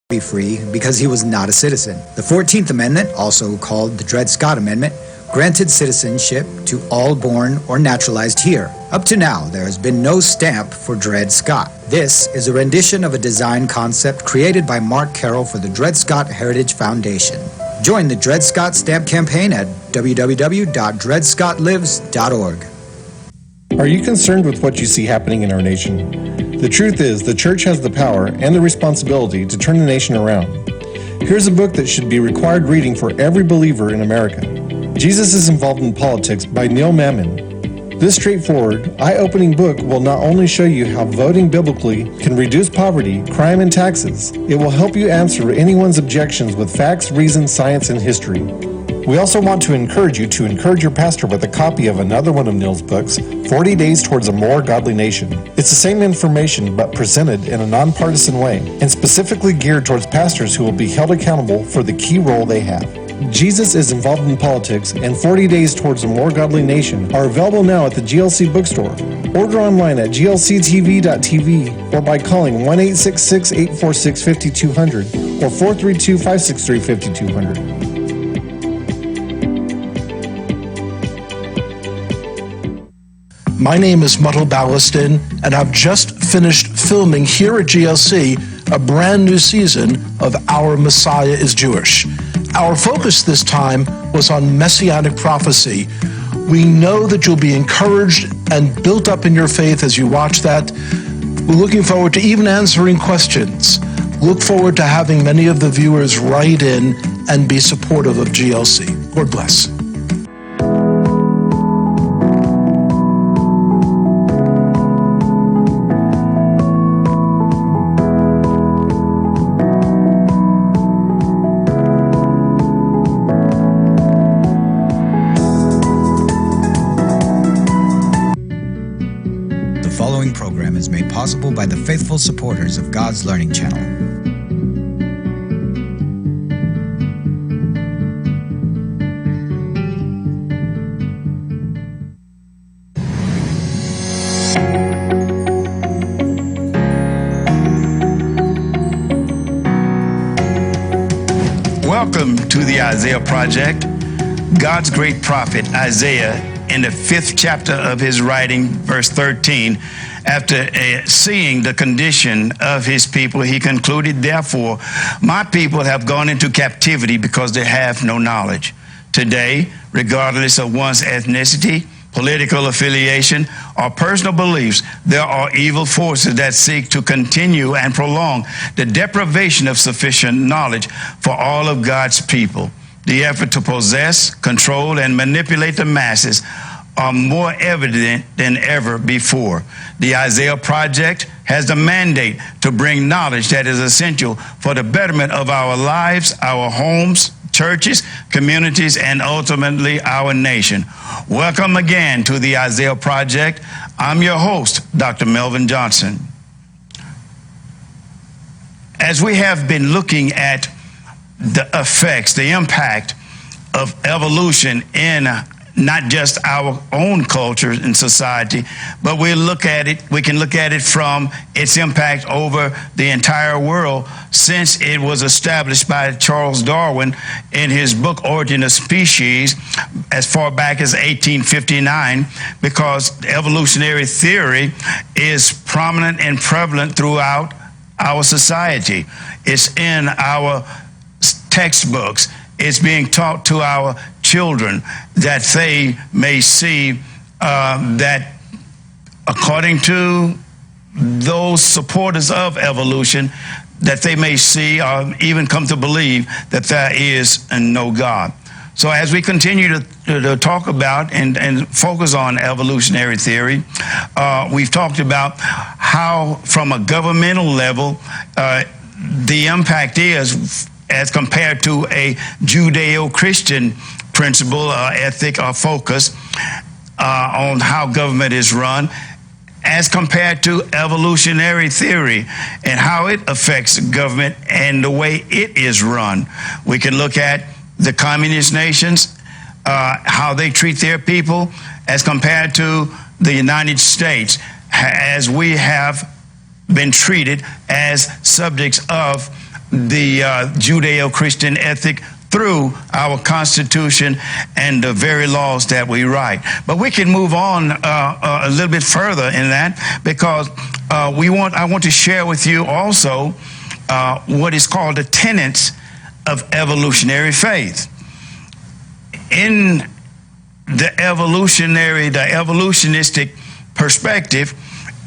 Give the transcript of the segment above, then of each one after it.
be free because he was not a citizen. The 14th Amendment, also called the Dred Scott Amendment, granted citizenship to all born or naturalized here. Up to now, there has been no stamp for Dred Scott. This is a rendition of a design concept created by Mark Carroll for the Dred Scott Heritage Foundation. Join the Dred Scott Stamp campaign at www.dredscottlives.org. Are you concerned with what you see happening in our nation? The truth is, the church has the power and the responsibility to turn the nation around. Here's a book that should be required reading for every believer in America. Jesus is Involved in Politics by Neil Mammon. This straightforward, eye-opening book will not only show you how voting biblically can reduce poverty, crime, and taxes, it will help you answer anyone's objections with facts, reason, science, and history. We also want to encourage you to encourage your pastor with a copy of another one of Neil's books, 40 Days Towards a More Godly Nation. It's the same information but presented in a nonpartisan way and specifically geared towards pastors who will be held accountable for the key role they have. Jesus is Involved in Politics and 40 Days Towards a More Godly Nation are available now at the GLC bookstore. Order online at glctv.tv or by calling 1-866-846-5200 or 432-563-5200. My name is Muttle Ballaston, and I've just finished filming here at GLC a brand new season of Our Messiah is Jewish. Our focus this time was on Messianic prophecy. We know that you'll be encouraged and built up in your faith as you watch that. We're looking forward to even answering questions. Look forward to having many of the viewers write in and be supportive of GLC. Lord bless. The following program is made possible by the faithful supporters of God's Learning Channel. Welcome to the Isaiah Project. God's great prophet Isaiah, in the 5th chapter of his writing, verse 13, after seeing the condition of his people, he concluded, "Therefore, my people have gone into captivity because they have no knowledge." Today, regardless of one's ethnicity, political affiliation, or personal beliefs, there are evil forces that seek to continue and prolong the deprivation of sufficient knowledge for all of God's people. The effort to possess, control, and manipulate the masses are more evident than ever before. The Isaiah Project has the mandate to bring knowledge that is essential for the betterment of our lives, our homes, churches, communities, and ultimately our nation. Welcome again to the Isaiah Project. I'm your host, Dr. Melvin Johnson. As we have been looking at the effects, the impact of evolution in not just our own culture and society, but we can look at it from its impact over the entire world since it was established by Charles Darwin in his book Origin of Species as far back as 1859, because evolutionary theory is prominent and prevalent throughout our society. It's in our textbooks. It's being taught to our children that they may see that according to those supporters of evolution, that they may see or even come to believe that there is no God. So as we continue to talk about and focus on evolutionary theory, we've talked about how from a governmental level, the impact is as compared to a Judeo-Christian principle, ethic, or focus on how government is run, as compared to evolutionary theory and how it affects government and the way it is run. We can look at the communist nations, how they treat their people, as compared to the United States, as we have been treated as subjects of the Judeo-Christian ethic through our Constitution and the very laws that we write. But we can move on a little bit further in that, because I want to share with you also what is called the tenets of evolutionary faith. In the evolutionistic perspective,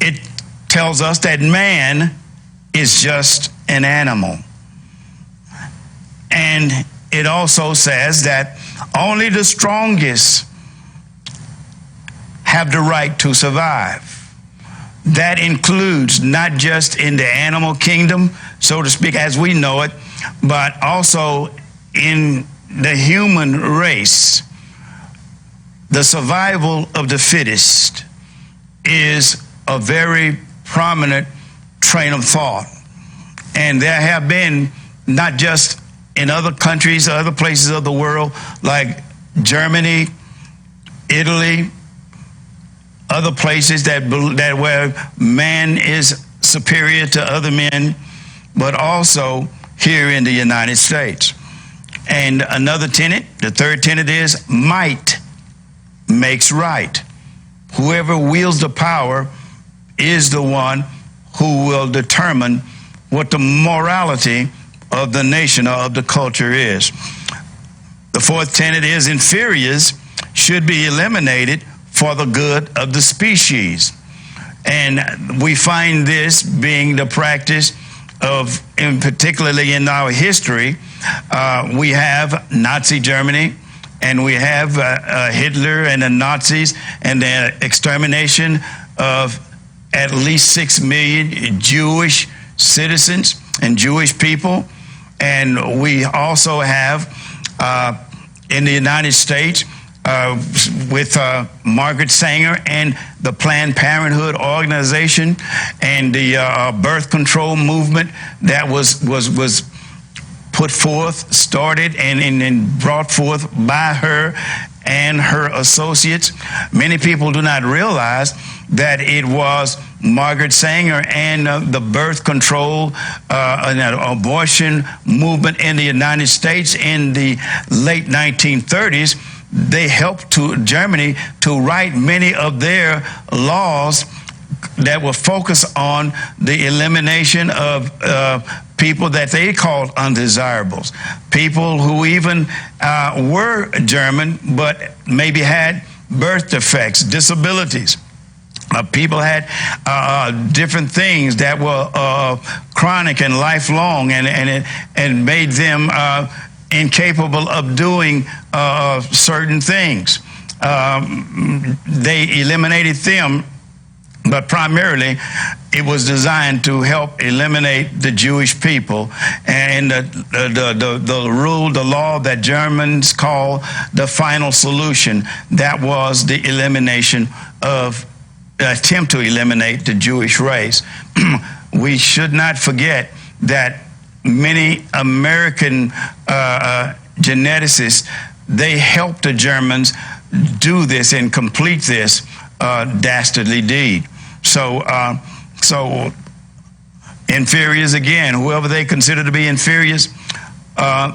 it tells us that man is just an animal. And it also says that only the strongest have the right to survive. That includes not just in the animal kingdom, so to speak, as we know it, but also in the human race. The survival of the fittest is a very prominent train of thought. And there have been, not just in other countries, other places of the world, like Germany, Italy, other places that where man is superior to other men, but also here in the United States. And another tenet, the third tenet, is might makes right. Whoever wields the power is the one who will determine what the morality of the nation or of the culture is. The fourth tenet is inferiors should be eliminated for the good of the species. And we find this being the practice of, particularly in our history, we have Nazi Germany, and we have Hitler and the Nazis and the extermination of at least 6 million Jewish citizens and Jewish people. And we also have in the United States with Margaret Sanger and the Planned Parenthood organization and the birth control movement that was put forth, started, and brought forth by her and her associates. Many people do not realize that it was Margaret Sanger and the birth control and abortion movement in the United States in the late 1930s. They helped Germany to write many of their laws that were focused on the elimination of people that they called undesirables, people who even were German but maybe had birth defects, disabilities. People had different things that were chronic and lifelong, and made them incapable of doing certain things. They eliminated them, but primarily it was designed to help eliminate the Jewish people. And the rule, the law that Germans call the final solution, that was the elimination of, attempt to eliminate the Jewish race. We should not forget that many American geneticists, they helped the Germans do this and complete this dastardly deed. So inferiors, again, whoever they consider to be inferiors.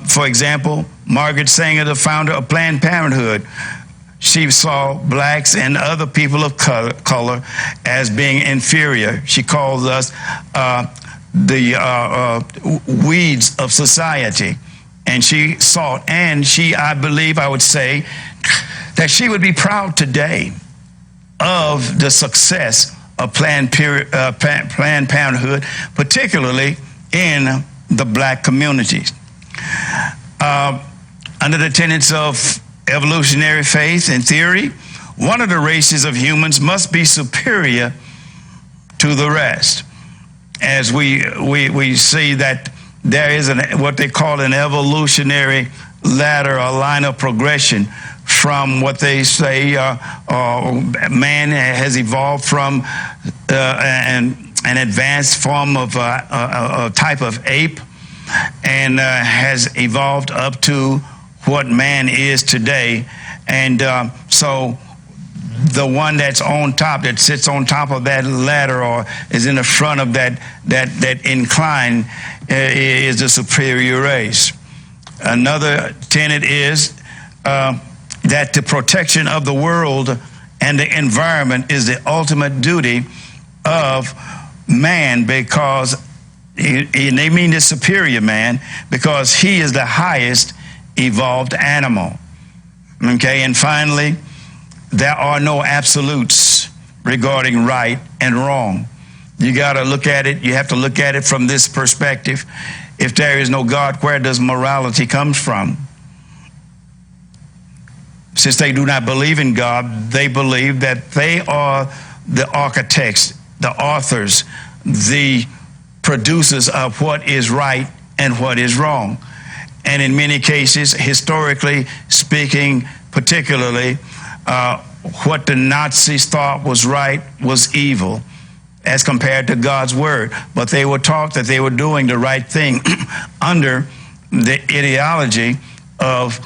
For example, Margaret Sanger, the founder of Planned Parenthood, she saw blacks and other people of color as being inferior. She calls us the weeds of society. And she sought, and I believe I would say that she would be proud today of the success of Planned Parenthood, particularly in the black communities. Under the tenets of evolutionary faith and theory, one of the races of humans must be superior to the rest. As we see that there is what they call an evolutionary ladder, a line of progression from what they say man has evolved from an advanced form of a type of ape, and has evolved up to what man is today. And so the one that's on top, that sits on top of that ladder or is in the front of that incline, is the superior race. Another tenet is that the protection of the world and the environment is the ultimate duty of man, because and they mean the superior man, because he is the highest evolved animal. Okay, and finally, there are no absolutes regarding right and wrong. You got to look at it, you have to look at it from this perspective. If there is no God, where does morality come from? Since they do not believe in God, they believe that they are the architects, the authors, the producers of what is right and what is wrong. And in many cases, historically speaking, particularly, what the Nazis thought was right was evil as compared to God's word. But they were taught that they were doing the right thing under the ideology of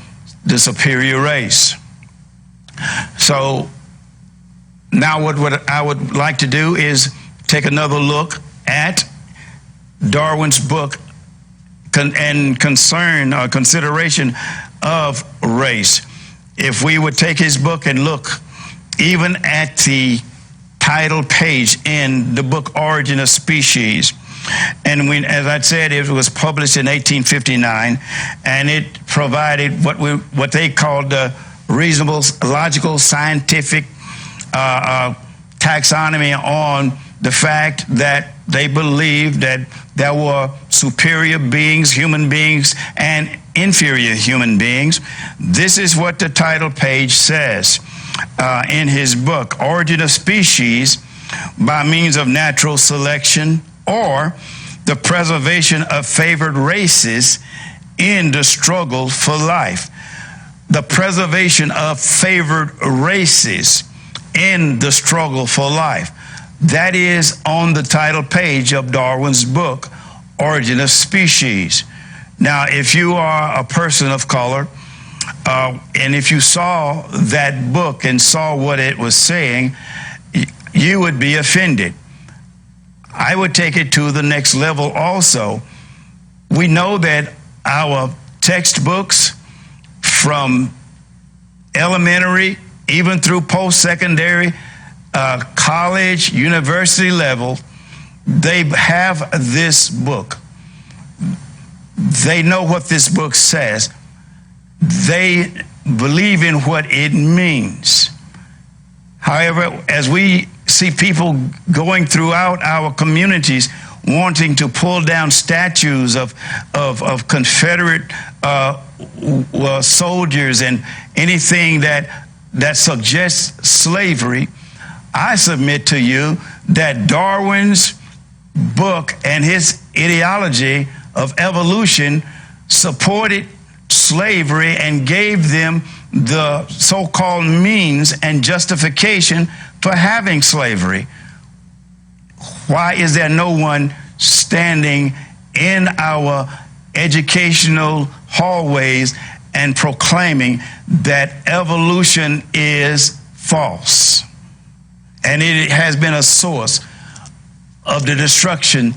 the superior race. So now what I would like to do is take another look at Darwin's book and consideration of race. If we would take his book and look even at the title page in the book Origin of Species, and as I said, it was published in 1859, and it provided what they called the reasonable, logical, scientific taxonomy on the fact that they believed that there were superior beings, human beings, and inferior human beings. This is what the title page says in his book, Origin of Species, by means of natural selection or the preservation of favored races in the struggle for life. The preservation of favored races in the struggle for life. That is on the title page of Darwin's book, Origin of Species. Now, if you are a person of color, and if you saw that book and saw what it was saying, you would be offended. I would take it to the next level also. We know that our textbooks from elementary, even through post-secondary, college, university level, they have this book. They know what this book says. They believe in what it means. However, as we see people going throughout our communities wanting to pull down statues of Confederate soldiers and anything that suggests slavery, I submit to you that Darwin's book and his ideology of evolution supported slavery and gave them the so-called means and justification for having slavery. Why is there no one standing in our educational hallways and proclaiming that evolution is false? And it has been a source of the destruction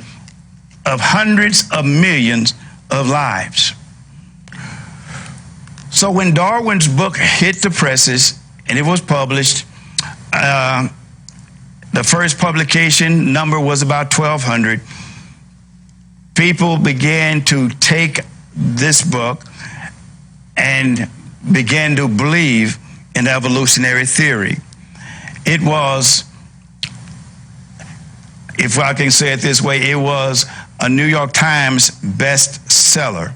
of hundreds of millions of lives. So when Darwin's book hit the presses and it was published, the first publication number was about 1,200. People began to take this book and began to believe in evolutionary theory. It was, if I can say it this way, it was a New York Times bestseller.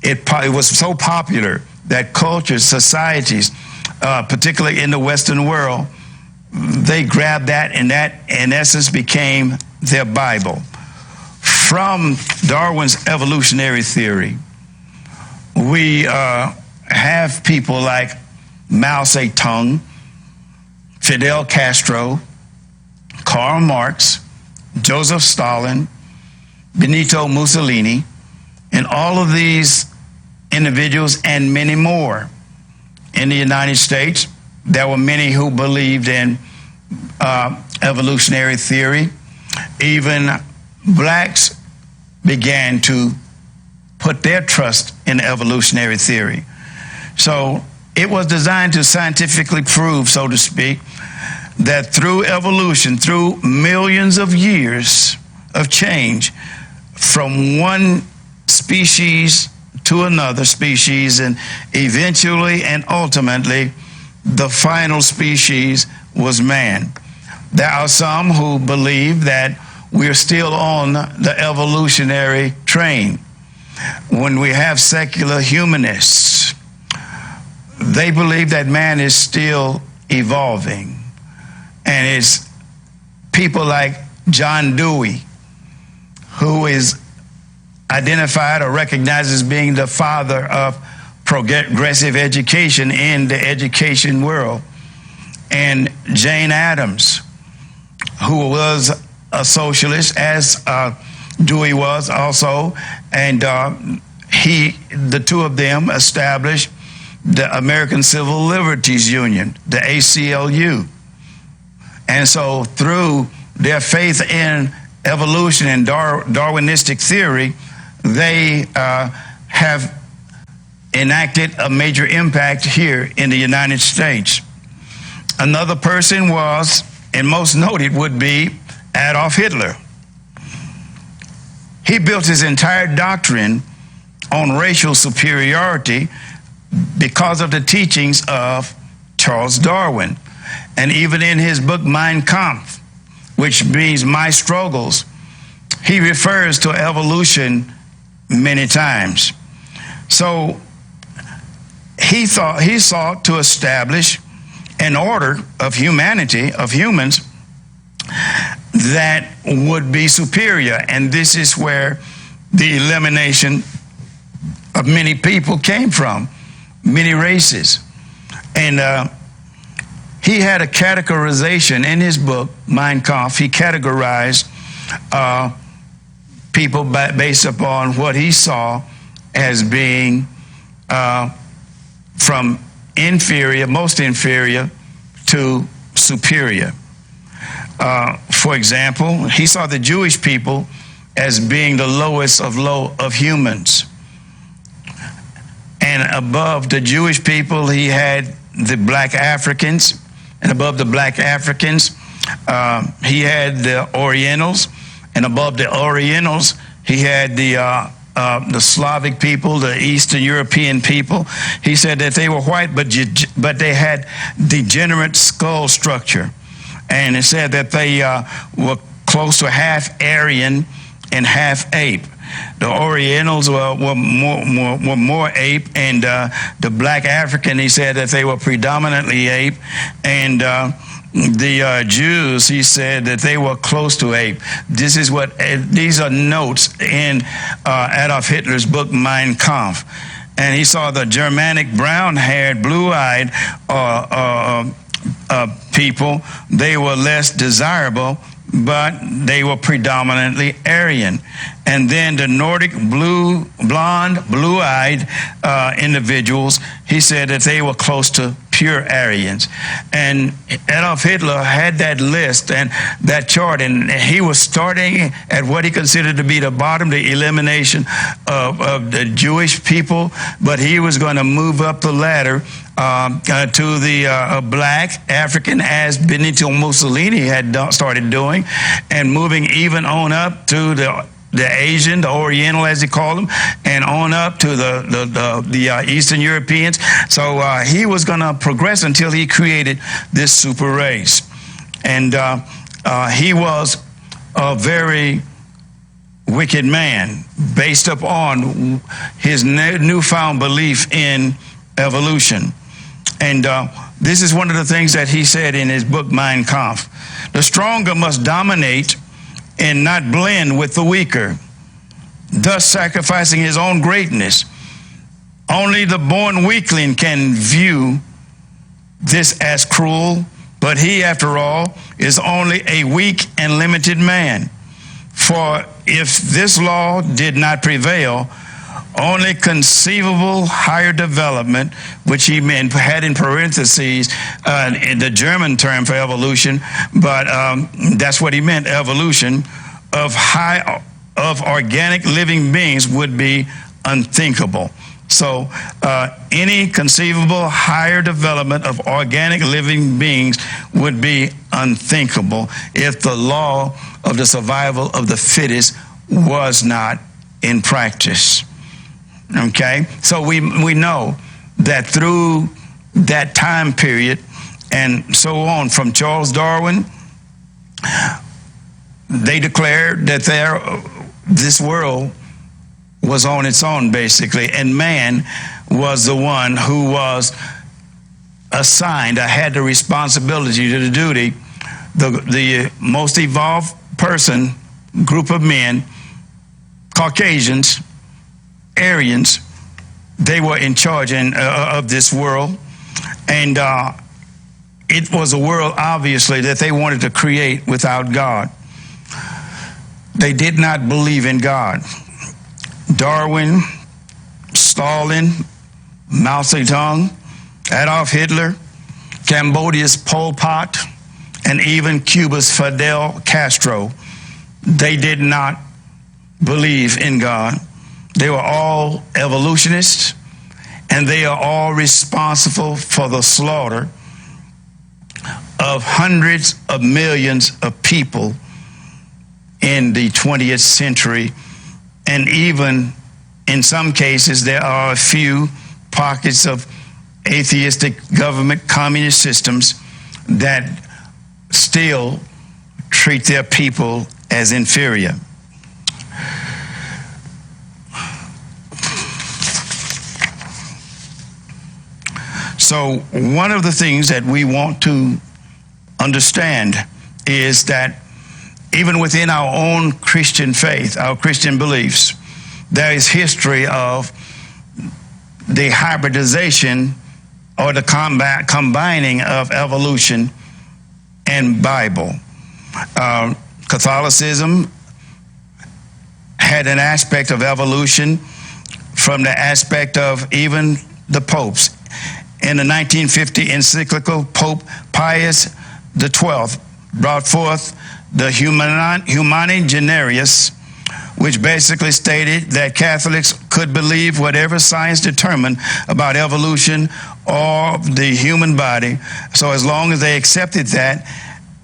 It was so popular that cultures, societies, particularly in the Western world, they grabbed that, and that, in essence, became their Bible. From Darwin's evolutionary theory, we have people like Mao Zedong, Fidel Castro, Karl Marx, Joseph Stalin, Benito Mussolini, and all of these individuals and many more in the United States, There were many who believed in evolutionary theory. Even blacks began to put their trust in evolutionary theory. So it was designed to scientifically prove, so to speak, that through evolution, through millions of years of change, from one species to another species, and eventually and ultimately, the final species was man. There are some who believe that we're still on the evolutionary train. When we have secular humanists, they believe that man is still evolving. And it's people like John Dewey, who is identified or recognized as being the father of progressive education in the education world. And Jane Addams, who was a socialist, as Dewey was also, and the two of them established the American Civil Liberties Union, the ACLU. And so through their faith in evolution and Darwinistic theory, they have enacted a major impact here in the United States. Another person was, and most noted would be, Adolf Hitler. He built his entire doctrine on racial superiority because of the teachings of Charles Darwin. And even in his book, Mein Kampf, which means My Struggles, he refers to evolution many times. So he sought to establish an order of humanity, of humans, that would be superior. And this is where the elimination of many people came from, many races. And he had a categorization in his book, Mein Kampf. He categorized people based upon what he saw as being from inferior, most inferior, to superior. For example, he saw the Jewish people as being the lowest of humans. And above the Jewish people, he had the black Africans. And above the black Africans, he had the Orientals. And above the Orientals, he had the Slavic people, the Eastern European people. He said that they were white, but they had degenerate skull structure. And it said that they were close to half Aryan and half ape. The Orientals were more ape, and the black African, he said that they were predominantly ape, and the Jews, he said that they were close to ape. These are notes in Adolf Hitler's book, Mein Kampf. And he saw the Germanic brown-haired, blue-eyed people. They were less desirable, but they were predominantly Aryan. And then the Nordic blonde, blue-eyed individuals, he said that they were close to pure Aryans. And Adolf Hitler had that list and that chart, and he was starting at what he considered to be the bottom, the elimination of the Jewish people, but he was going to move up the ladder to the black African, as Benito Mussolini had started doing, and moving even on up to the Asian, the Oriental, as they call them, and on up to the Eastern Europeans. So he was going to progress until he created this super race. And he was a very wicked man based upon his newfound belief in evolution. And this is one of the things that he said in his book, Mein Kampf. The stronger must dominate and not blend with the weaker, thus sacrificing his own greatness. Only the born weakling can view this as cruel, but he, after all, is only a weak and limited man. For if this law did not prevail, only conceivable higher development, which he had in parentheses in the German term for evolution, but that's what he meant, evolution, of organic living beings would be unthinkable. So any conceivable higher development of organic living beings would be unthinkable if the law of the survival of the fittest was not in practice. Okay? So we know that through that time period and so on, from Charles Darwin, they declared that this world was on its own, basically, and man was the one who was assigned, had the responsibility, the duty, the most evolved person, group of men, Caucasians, Aryans, they were in charge of this world, and it was a world, obviously, that they wanted to create without God. They did not believe in God. Darwin, Stalin, Mao Zedong, Adolf Hitler, Cambodia's Pol Pot, and even Cuba's Fidel Castro, they did not believe in God. They were all evolutionists, and they are all responsible for the slaughter of hundreds of millions of people in the 20th century. And even in some cases, there are a few pockets of atheistic government communist systems that still treat their people as inferior. So one of the things that we want to understand is that even within our own Christian faith, our Christian beliefs, there is history of the hybridization or the combining of evolution and Bible. Catholicism had an aspect of evolution from the aspect of even the popes. In the 1950 encyclical, Pope Pius XII brought forth the Humani Generis, which basically stated that Catholics could believe whatever science determined about evolution or the human body, so as long as they accepted that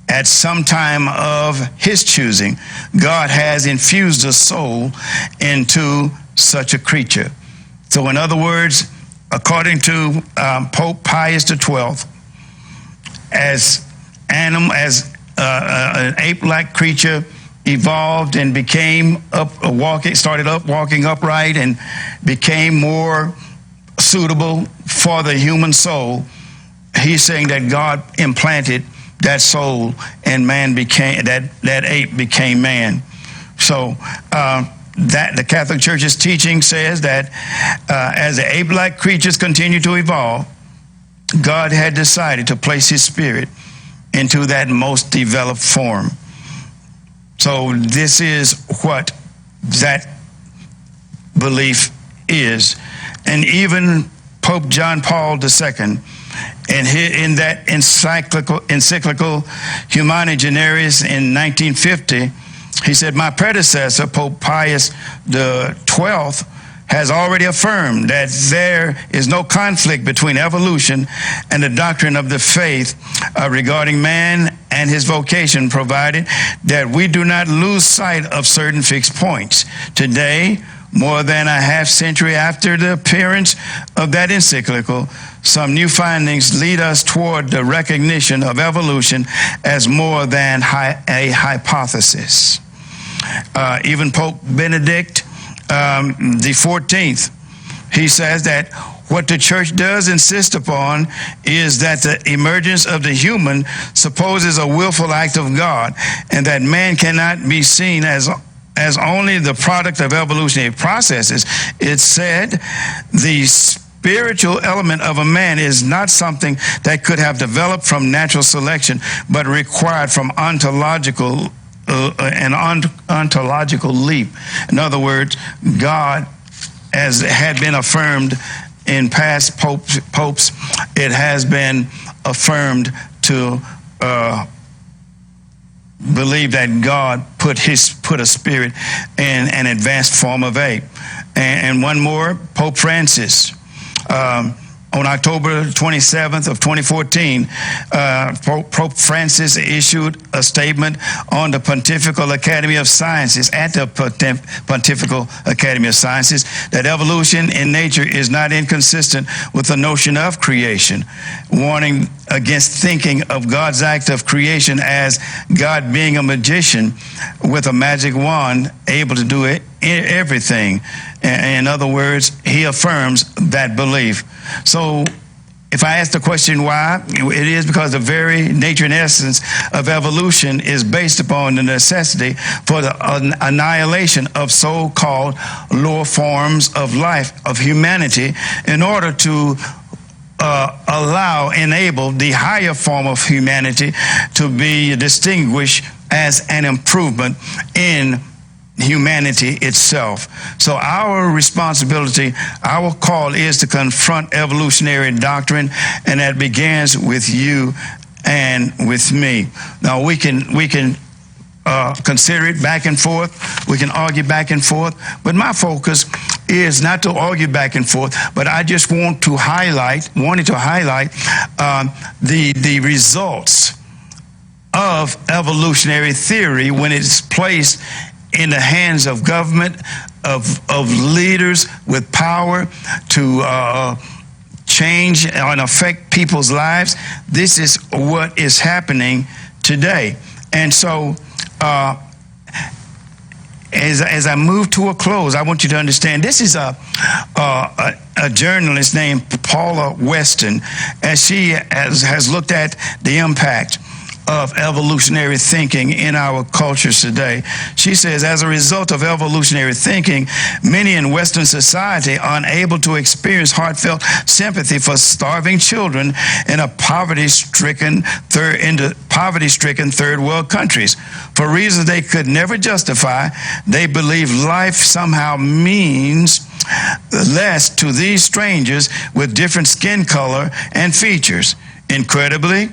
at some time of his choosing, God has infused a soul into such a creature. So in other words, according to Pope Pius XII, as an ape-like creature evolved and started walking upright and became more suitable for the human soul, he's saying that God implanted that soul and man became, that ape became man. So that the Catholic Church's teaching says that as the ape-like creatures continue to evolve, God had decided to place his spirit into that most developed form. So this is what that belief is. And even Pope John Paul II, in that encyclical Humani Generis in 1950, he said, my predecessor, Pope Pius XII, has already affirmed that there is no conflict between evolution and the doctrine of the faith regarding man and his vocation, provided that we do not lose sight of certain fixed points. Today, more than a half century after the appearance of that encyclical, some new findings lead us toward the recognition of evolution as more than a hypothesis. Even Pope Benedict the 14th, he says that what the church does insist upon is that the emergence of the human supposes a willful act of God, and that man cannot be seen as only the product of evolutionary processes. It said the spiritual element of a man is not something that could have developed from natural selection, but required from an ontological leap. In other words, God as had been affirmed in past popes, it has been affirmed to believe that God put a spirit in an advanced form of ape. And one more, Pope Francis. On October 27th of 2014, Pope Francis issued a statement on the Pontifical Academy of Sciences, at the Pontifical Academy of Sciences, that evolution in nature is not inconsistent with the notion of creation, warning against thinking of God's act of creation as God being a magician with a magic wand able to do everything. In other words, he affirms that belief. So if I ask the question why, it is because the very nature and essence of evolution is based upon the necessity for the annihilation of so-called lower forms of life, of humanity, in order to enable the higher form of humanity to be distinguished as an improvement in humanity itself. So our responsibility, our call is to confront evolutionary doctrine, and that begins with you and with me. Now we can consider it back and forth. We can argue back and forth, but my focus is not to argue back and forth, but I just wanted to highlight the results of evolutionary theory when it's placed in the hands of government, of leaders with power to change and affect people's lives. This is what is happening today. And so as I move to a close, I want you to understand this is a journalist named Paula Weston, as she has looked at the impact of evolutionary thinking in our cultures today. She says, as a result of evolutionary thinking, many in Western society are unable to experience heartfelt sympathy for starving children in poverty-stricken third world countries. For reasons they could never justify, they believe life somehow means less to these strangers with different skin color and features. Incredibly,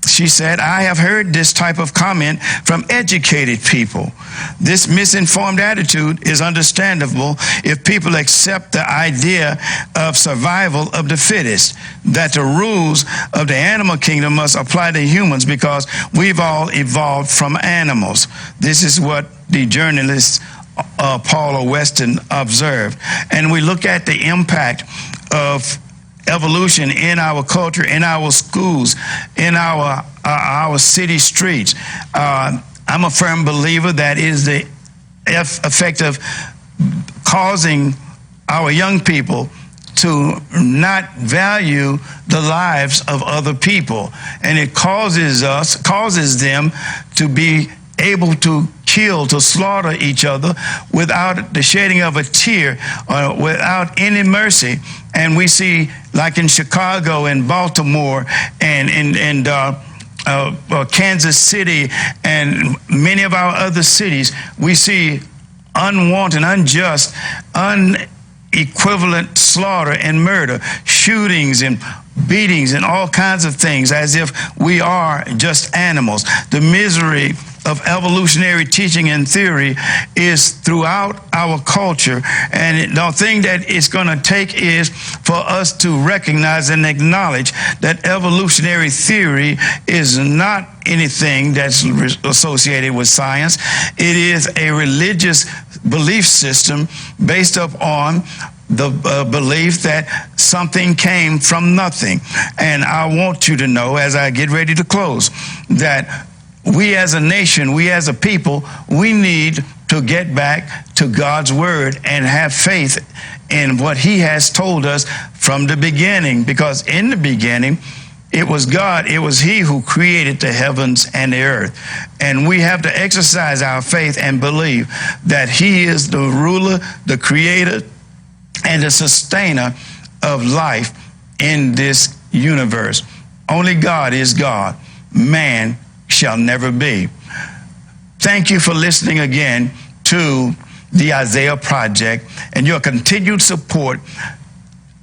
she said, I have heard this type of comment from educated people. This misinformed attitude is understandable if people accept the idea of survival of the fittest, that the rules of the animal kingdom must apply to humans because we've all evolved from animals. This is what the journalist Paula Weston observed. And we look at the impact of evolution in our culture, in our schools, in our city streets. I'm a firm believer that is the effect of causing our young people to not value the lives of other people, and it causes them to be able to kill, to slaughter each other without the shedding of a tear or without any mercy. And we see, like in Chicago and Baltimore and Kansas City and many of our other cities, we see unwanted, unjust, unequivalent slaughter and murder, shootings and beatings and all kinds of things, as if we are just animals. The misery of evolutionary teaching and theory is throughout our culture, and the thing that it's going to take is for us to recognize and acknowledge that evolutionary theory is not anything that's associated with science. It is a religious belief system based upon the belief that something came from nothing. And I want you to know, as I get ready to close, that we as a nation, we as a people, we need to get back to God's word and have faith in what he has told us from the beginning. Because in the beginning, it was God, it was he who created the heavens and the earth. And we have to exercise our faith and believe that he is the ruler, the creator, and the sustainer of life in this universe. Only God is God. Man shall never be. Thank you for listening again to the Isaiah Project and your continued support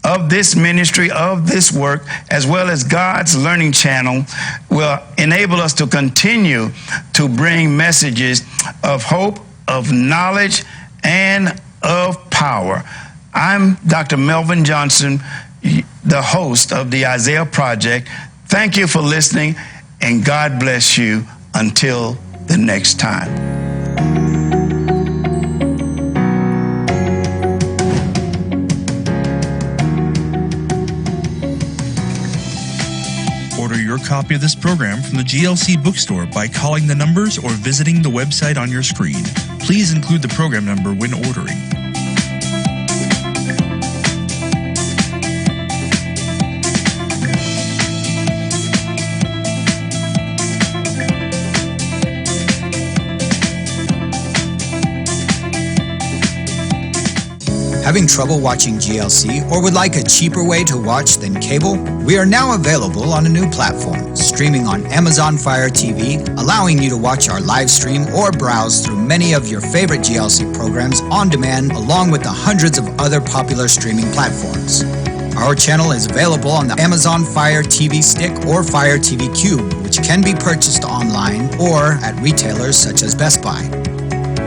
of this ministry, of this work, as well as God's Learning Channel, will enable us to continue to bring messages of hope, of knowledge, and of power. I'm Dr. Melvin Johnson, the host of the Isaiah Project. Thank you for listening, and God bless you until the next time. Order your copy of this program from the GLC bookstore by calling the numbers or visiting the website on your screen. Please include the program number when ordering. Having trouble watching GLC or would like a cheaper way to watch than cable? We are now available on a new platform, streaming on Amazon Fire TV, allowing you to watch our live stream or browse through many of your favorite GLC programs on demand, along with the hundreds of other popular streaming platforms. Our channel is available on the Amazon Fire TV Stick or Fire TV Cube, which can be purchased online or at retailers such as Best Buy.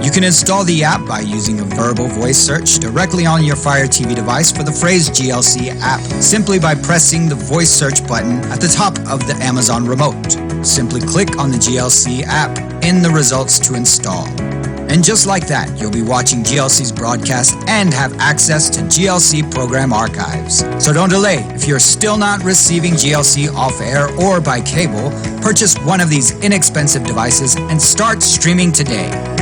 You can install the app by using a verbal voice search directly on your Fire TV device for the phrase GLC app, simply by pressing the voice search button at the top of the Amazon remote. Simply click on the GLC app in the results to install. And just like that, you'll be watching GLC's broadcast and have access to GLC program archives. So don't delay. If you're still not receiving GLC off air or by cable, purchase one of these inexpensive devices and start streaming today.